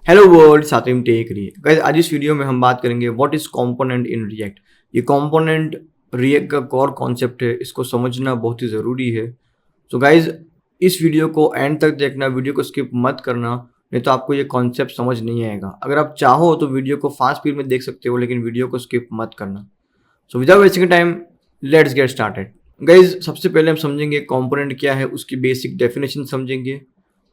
Hello world, सातिम take रही है guys. आज इस वीडियो में हम बात करेंगे what is component in React. ये कंपोनेंट रिएक्ट का कोर कॉन्सेप्ट है, इसको समझना बहुत ही ज़रूरी है। सो गाइस, इस वीडियो को एंड तक देखना, वीडियो को स्किप मत करना, नहीं तो आपको ये कॉन्सेप्ट समझ नहीं आएगा। अगर आप चाहो तो वीडियो को फास्ट स्पीड में देख सकते हो, लेकिन वीडियो को स्किप मत करना। So without wasting time, let's get started. Guys, सबसे पहले हम समझेंगे कंपोनेंट क्या है, उसकी बेसिक डेफिनेशन समझेंगे।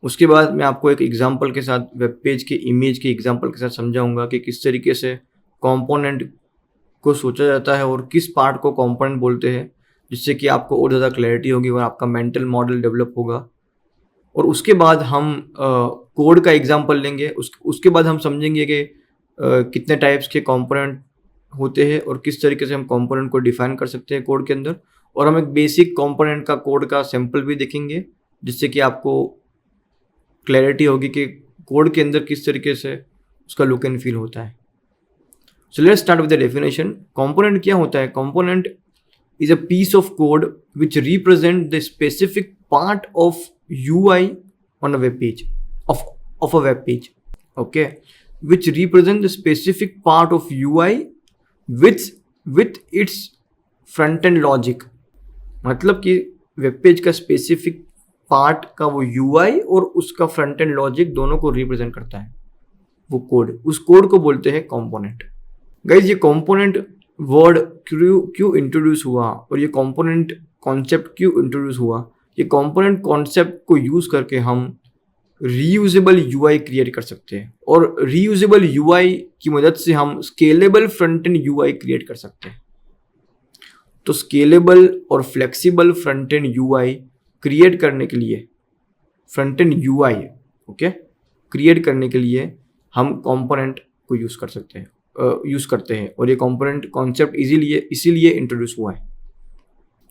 उसके बाद मैं आपको एक एग्जांपल के साथ, वेब पेज के इमेज के एग्जांपल के साथ समझाऊंगा कि किस तरीके से कंपोनेंट को सोचा जाता है और किस पार्ट को कंपोनेंट बोलते हैं, जिससे कि आपको और ज़्यादा क्लैरिटी होगी और आपका मेंटल मॉडल डेवलप होगा। और उसके बाद हम कोड का एग्जांपल लेंगे। उसके बाद हम समझेंगे कि कितने टाइप्स के कंपोनेंट होते हैं और किस तरीके से हम कंपोनेंट को डिफाइन कर सकते हैं कोड के अंदर। और हम एक बेसिक कंपोनेंट का कोड का सैंपल भी देखेंगे, जिससे कि आपको क्लैरिटी होगी कि कोड के अंदर किस तरीके से उसका लुक एंड फील होता है। So let's start with the definition. Component क्या होता है? Component is a piece of code which represent the specific part of UI on a web page of a web page, okay, which represent the specific part of UI with its front end logic। मतलब कि web page का specific part का वो UI और उसका front end logic दोनों को represent करता है वो कोड। उस कोड को बोलते हैं कंपोनेंट। गाइज, ये कंपोनेंट वर्ड क्यों इंट्रोड्यूस हुआ और ये कंपोनेंट कॉन्सेप्ट क्यों इंट्रोड्यूस हुआ? ये कंपोनेंट कॉन्सेप्ट को यूज करके हम रीयूजेबल UI क्रिएट कर सकते हैं, और रीयूजेबल UI की मदद से हम scalable front end UI create कर सकते हैं। तो स्केलेबल और flexible front end UI create करने के लिए, front end UI okay create करने के लिए हम कंपोनेंट को यूज़ करते हैं और ये कंपोनेंट कॉन्सेप्ट इसीलिए इंट्रोड्यूस हुआ है।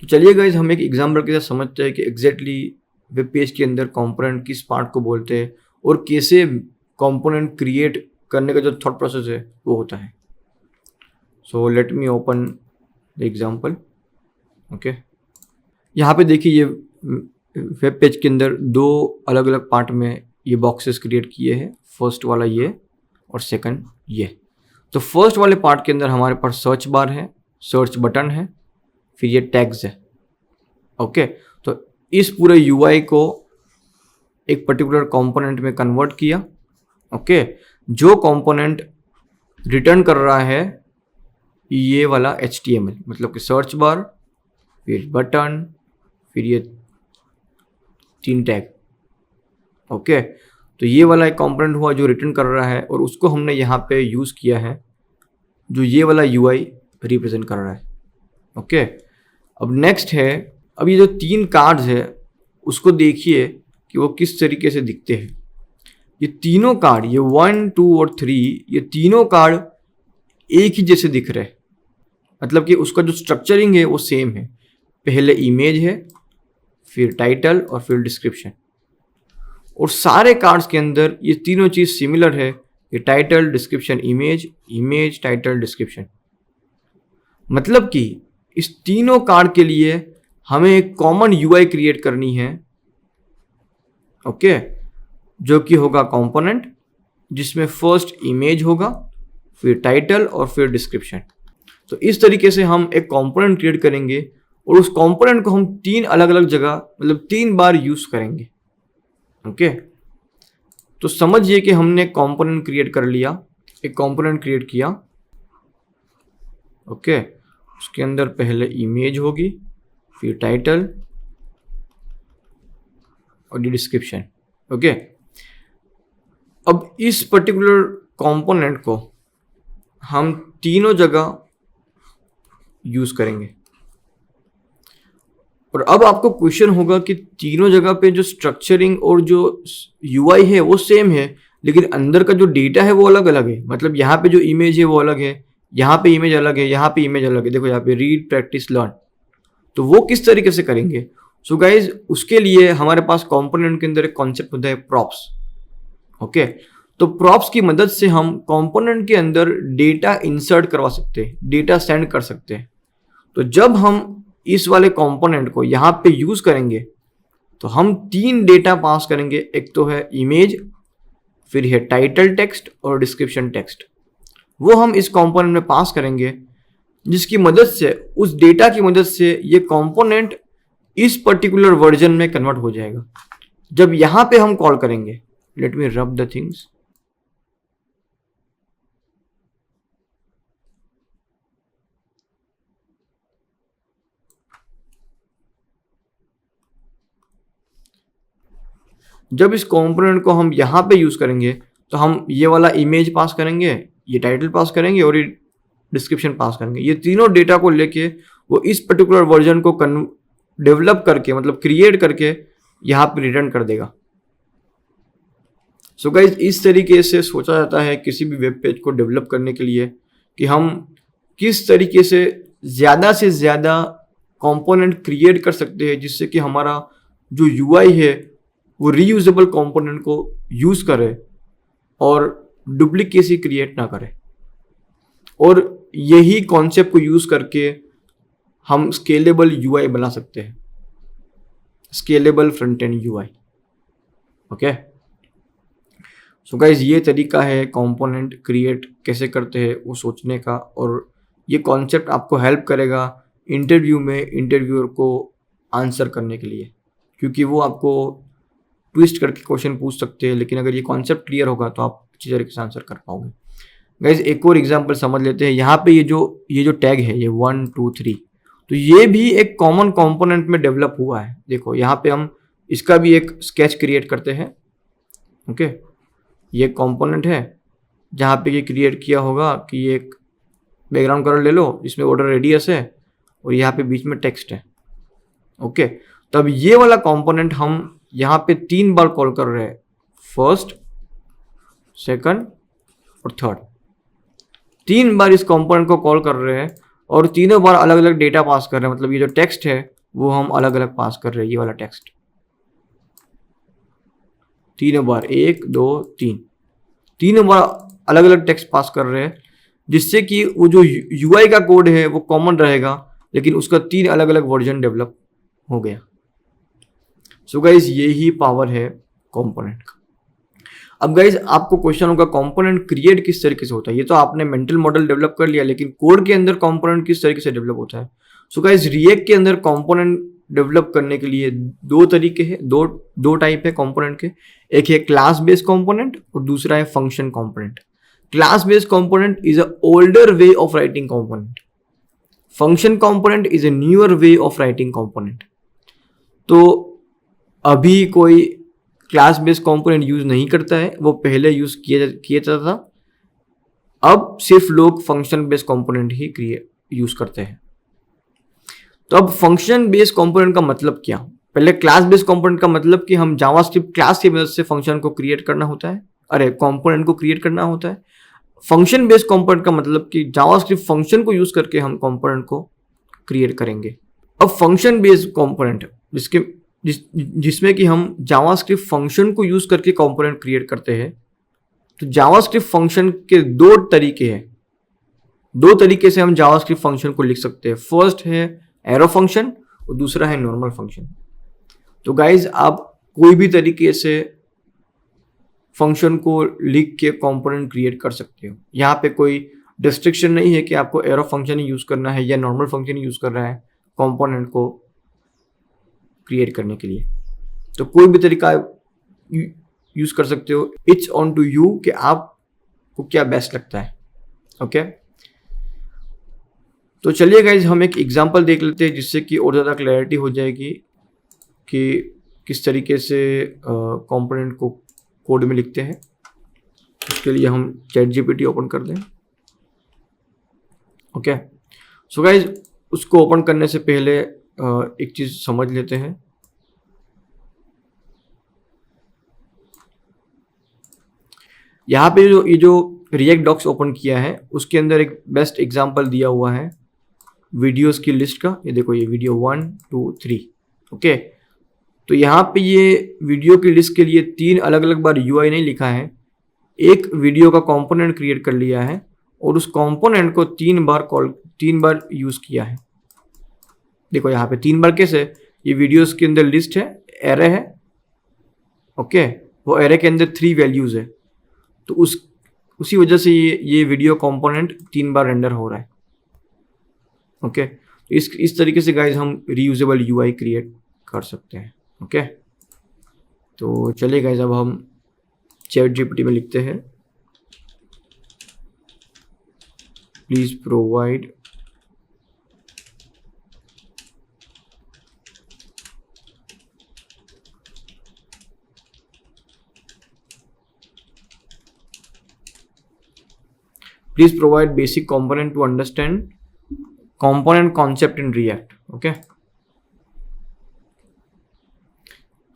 तो चलिए गाइज, हम एक एग्जांपल के साथ समझते हैं कि एग्जैक्टली वेब पेज के अंदर कंपोनेंट किस पार्ट को बोलते हैं और कैसे कंपोनेंट क्रिएट करने का जो थॉट प्रोसेस है वो होता है। So let me open the example. Okay, यहाँ पे देखिए, ये वेब पेज के अंदर दो अलग अलग पार्ट में ये बॉक्सेस क्रिएट किए हैं। फर्स्ट वाला ये और सेकंड ये। तो फर्स्ट वाले पार्ट के अंदर हमारे पास सर्च बार है, सर्च बटन है, फिर ये टैग्स है। ओके, तो इस पूरे UI को एक पर्टिकुलर कंपोनेंट में कन्वर्ट किया। ओके, जो कंपोनेंट रिटर्न कर रहा है ये वाला HTML, मतलब कि सर्च बार, फिर बटन, फिर ये 3 टैग। ओके, तो ये वाला एक कंपोनेंट हुआ जो रिटर्न कर रहा है, और उसको हमने यहाँ पे यूज़ किया है जो ये वाला UI रिप्रेजेंट कर रहा है। ओके, अब नेक्स्ट है, अब ये जो 3 कार्ड्स है उसको देखिए कि वो किस तरीके से दिखते हैं। ये तीनों कार्ड, ये 1, 2 और 3, ये तीनों कार्ड एक ही जैसे दिख रहे हैं। मतलब कि उसका जो स्ट्रक्चरिंग है वो सेम है। पहले इमेज है, फिर टाइटल और फिर डिस्क्रिप्शन। और सारे कार्ड्स के अंदर ये तीनों चीज़ सिमिलर है। ये title, description, image, image, title, description. मतलब कि इस तीनों कार्ड के लिए हमें एक कॉमन UI क्रिएट करनी है। ओके, जो कि होगा कंपोनेंट, जिसमें फर्स्ट इमेज होगा, फिर टाइटल और फिर डिस्क्रिप्शन। तो इस तरीके से हम एक कंपोनेंट क्रिएट करेंगे और उस कंपोनेंट को हम 3 अलग अलग जगह, मतलब 3 बार यूज करेंगे। ओके, तो समझिए कि हमने कंपोनेंट क्रिएट कर लिया, एक कंपोनेंट क्रिएट किया। ओके, उसके अंदर पहले इमेज होगी, फिर टाइटल और डिस्क्रिप्शन। ओके, अब इस पर्टिकुलर कंपोनेंट को हम तीनों जगह यूज करेंगे। और अब आपको क्वेश्चन होगा कि तीनों जगह पे जो स्ट्रक्चरिंग और जो UI है वो सेम है, लेकिन अंदर का जो डेटा है वो अलग अलग है। मतलब यहाँ पे जो इमेज है वो अलग है, यहाँ पे इमेज अलग है, यहाँ पे इमेज अलग है। देखो यहाँ पे रीड, प्रैक्टिस, लर्न। तो वो किस तरीके से करेंगे? सो गाइज, उसके लिए हमारे पास कंपोनेंट के अंदर एक कॉन्सेप्ट होता है प्रॉप्स। ओके, तो प्रॉप्स की मदद से हम कंपोनेंट के अंदर डेटा इंसर्ट करवा सकते हैं, डेटा सेंड कर सकते हैं। तो जब हम इस वाले कंपोनेंट को यहाँ पे यूज करेंगे तो हम 3 डेटा पास करेंगे। एक तो है इमेज, फिर है टाइटल टेक्स्ट और डिस्क्रिप्शन टेक्स्ट, वो हम इस कंपोनेंट में पास करेंगे, जिसकी मदद से, उस डेटा की मदद से ये कंपोनेंट इस पर्टिकुलर वर्जन में कन्वर्ट हो जाएगा। जब यहां पे हम कॉल करेंगे, लेट मी रब द थिंग्स, जब इस कंपोनेंट को हम यहां पे यूज करेंगे तो हम ये वाला इमेज पास करेंगे, ये टाइटल पास करेंगे और ये डिस्क्रिप्शन पास करेंगे। ये तीनों डेटा को लेके वो इस पर्टिकुलर वर्जन को डेवलप करके, मतलब क्रिएट करके यहाँ पे रिटर्न कर देगा। सो गाइज, इस तरीके से सोचा जाता है किसी भी वेब पेज को डेवलप करने के लिए कि हम किस तरीके से ज़्यादा कंपोनेंट क्रिएट कर सकते हैं, जिससे कि हमारा जो यूआई है वो रीयूजेबल कंपोनेंट को यूज़ करे और डुप्लीकेसी क्रिएट ना करे। और यही कॉन्सेप्ट को यूज़ करके हम स्केलेबल यूआई बना सकते हैं, scalable front end UI. Okay, so guys, ये तरीका है कंपोनेंट क्रिएट कैसे करते हैं वो सोचने का, और ये कॉन्सेप्ट आपको हेल्प करेगा इंटरव्यू में इंटरव्यूअर को आंसर करने के लिए, क्योंकि वो आपको ट्विस्ट करके क्वेश्चन पूछ सकते हैं, लेकिन अगर ये कॉन्सेप्ट क्लियर होगा तो आप अच्छी तरीके से आंसर कर पाओगे। गाइज, एक और एग्जांपल समझ लेते हैं। यहाँ पे ये जो टैग है, ये 1 2 3, तो ये भी एक कॉमन कंपोनेंट में डेवलप हुआ है। देखो यहाँ पे हम इसका भी एक स्केच क्रिएट करते हैं। ओके, ये कंपोनेंट है जहाँ पे ये क्रिएट किया होगा कि ये एक बैकग्राउंड कलर ले लो, इसमें बॉर्डर रेडियस है और यहाँ पे बीच में टेक्स्ट है। ओके, तब ये वाला कंपोनेंट हम यहाँ पे 3 बार कॉल कर रहे हैं, फर्स्ट, सेकंड और थर्ड। 3 बार इस कंपोनेंट को कॉल कर रहे हैं और तीनों बार अलग अलग डेटा पास कर रहे हैं। मतलब ये जो टेक्स्ट है वो हम अलग अलग पास कर रहे हैं, ये वाला टेक्स्ट तीनों बार, 1 2 3, तीनों बार अलग अलग टेक्स्ट पास कर रहे हैं, जिससे कि वो जो यूआई का कोड है वो कॉमन रहेगा, लेकिन उसका 3 अलग अलग वर्जन डेवलप हो गया। सो गाइज, यही पावर है कंपोनेंट का। अब गाइज, आपको क्वेश्चन होगा कंपोनेंट क्रिएट किस तरीके से होता है। ये तो आपने मेंटल मॉडल डेवलप कर लिया, लेकिन कोड के अंदर कंपोनेंट किस तरीके से डेवलप होता है। सो गाइज, रिएक्ट के अंदर कंपोनेंट डेवलप करने के लिए 2 तरीके हैं, दो टाइप है कंपोनेंट के। एक है क्लास बेस्ड कंपोनेंट और दूसरा है function component. Class based component is a older way of writing component, function component is a newer way of writing component. तो अभी कोई क्लास बेस्ड कंपोनेंट यूज नहीं करता है, वो पहले यूज किया जाता था। अब सिर्फ लोग फंक्शन बेस्ड कंपोनेंट ही यूज करते हैं। तो अब फंक्शन बेस्ड कंपोनेंट का मतलब क्या? पहले क्लास बेस्ड कंपोनेंट का मतलब कि हम जावास्क्रिप्ट क्लास की मदद से फंक्शन को क्रिएट करना होता है, कंपोनेंट को क्रिएट करना होता है। फंक्शन बेस्ड कंपोनेंट का मतलब कि जावास्क्रिप्ट फंक्शन को यूज करके हम कंपोनेंट को क्रिएट करेंगे। अब फंक्शन बेस्ड कंपोनेंट जिसमें कि हम जावास्क्रिप्ट फंक्शन को यूज करके कंपोनेंट क्रिएट करते हैं। तो जावास्क्रिप्ट फंक्शन के 2 तरीके हैं, 2 तरीके से हम जावास्क्रिप्ट फंक्शन को लिख सकते हैं। फर्स्ट है एरो फंक्शन और दूसरा है नॉर्मल फंक्शन। तो गाइज, आप कोई भी तरीके से फंक्शन को लिख के कंपोनेंट क्रिएट कर सकते हो। यहाँ पे कोई डिस्ट्रिक्शन नहीं है कि आपको एरो फंक्शन ही यूज करना है या नॉर्मल फंक्शन ही यूज करना है कंपोनेंट को क्रिएट करने के लिए। तो कोई भी तरीका यूज कर सकते हो। इट्स ऑन टू यू कि आपको क्या बेस्ट लगता है। ओके, तो चलिए गाइज, हम एक एग्जांपल देख लेते हैं, जिससे कि और ज़्यादा क्लैरिटी हो जाएगी कि किस तरीके से कंपोनेंट को कोड में लिखते हैं। उसके लिए हम ChatGPT ओपन कर दें। ओके, सो गाइज, उसको ओपन करने से पहले एक चीज़ समझ लेते हैं। यहाँ पे ये जो रिएक्ट डॉक्स ओपन किया है, उसके अंदर एक बेस्ट एग्जांपल दिया हुआ है वीडियोस की लिस्ट का। ये देखो, ये वीडियो 1 2 3। ओके, तो यहाँ पे ये वीडियो की लिस्ट के लिए 3 अलग अलग बार UI नहीं लिखा है, एक वीडियो का कंपोनेंट क्रिएट कर लिया है और उस कंपोनेंट को 3 बार यूज किया है। देखो यहाँ पे 3 बार कैसे, ये वीडियोस के अंदर लिस्ट है, एरे है। ओके, वो एरे के अंदर 3 वैल्यूज है। तो उसी वजह से ये वीडियो कंपोनेंट 3 बार रेंडर हो रहा है। ओके, तो इस तरीके से गाइज हम रीयूजेबल यूआई क्रिएट कर सकते हैं। ओके, तो चलिए गाइज अब हम चैट जीपीटी में लिखते हैं please provide please provide basic component to understand component concept in React। Okay,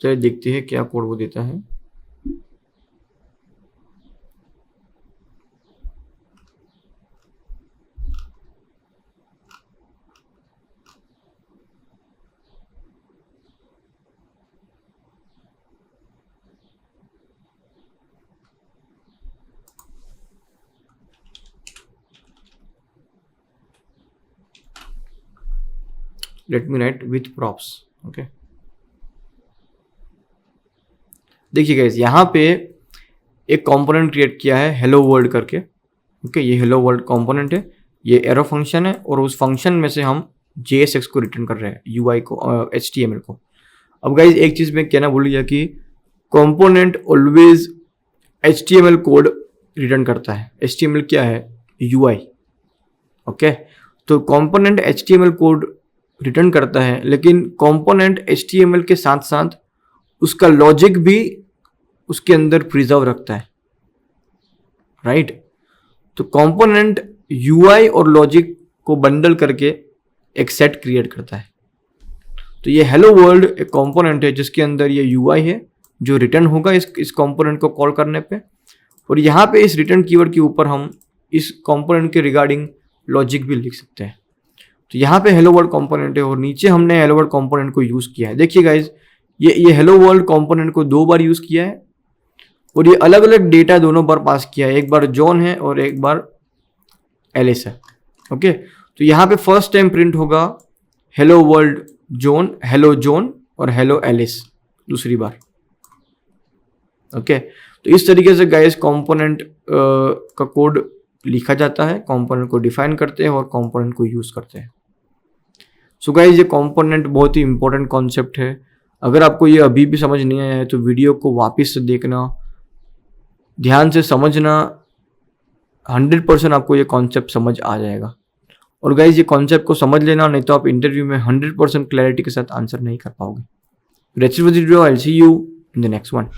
चलिए देखते हैं क्या कोड वो देता है। Let me right with props. Okay, देखिए गाइस यहाँ पे एक कंपोनेंट क्रिएट किया है हेलो वर्ल्ड करके। ओके, ये हेलो वर्ल्ड कंपोनेंट है, ये एरो फंक्शन है और उस फंक्शन में से हम JSX को रिटर्न कर रहे हैं, UI को, HTML को। अब गाइस एक चीज़ मैं कहना भूल गया कि component always HTML code return करता है। HTML क्या है? UI। ओके, तो कंपोनेंट HTML कोड रिटर्न करता है, लेकिन कंपोनेंट HTML के साथ साथ उसका लॉजिक भी उसके अंदर प्रिजर्व रखता है, राइट? तो कंपोनेंट UI और लॉजिक को बंडल करके एक सेट क्रिएट करता है। तो ये हेलो वर्ल्ड एक कंपोनेंट है जिसके अंदर ये UI है जो रिटर्न होगा इस कंपोनेंट को कॉल करने पे, और यहाँ पे इस रिटर्न कीवर्ड के ऊपर हम इस कंपोनेंट के रिगार्डिंग लॉजिक भी लिख सकते हैं। तो यहाँ पे हेलो वर्ल्ड कंपोनेंट है और नीचे हमने हेलो वर्ल्ड कंपोनेंट को यूज़ किया है। देखिए गाइज, ये हेलो वर्ल्ड कंपोनेंट को 2 बार यूज़ किया है और ये अलग अलग डेटा दोनों बार पास किया है, एक बार जॉन है और एक बार एलिस है। ओके, तो यहाँ पे फर्स्ट टाइम प्रिंट होगा hello world John, hello John और हेलो एलिस दूसरी बार। ओके, तो इस तरीके से गाइज कंपोनेंट का कोड लिखा जाता है, कंपोनेंट को डिफाइन करते हैं और कंपोनेंट को यूज़ करते हैं। सो गाइज, ये कंपोनेंट बहुत ही इंपॉर्टेंट कॉन्सेप्ट है। अगर आपको ये अभी भी समझ नहीं आया है तो वीडियो को वापस से देखना, ध्यान से समझना, 100% आपको ये कॉन्सेप्ट समझ आ जाएगा। और गाइज, ये कॉन्सेप्ट को समझ लेना, नहीं तो आप इंटरव्यू में 100% क्लैरिटी के साथ आंसर नहीं कर पाओगे। That's it for the video. I'll see you in the next one.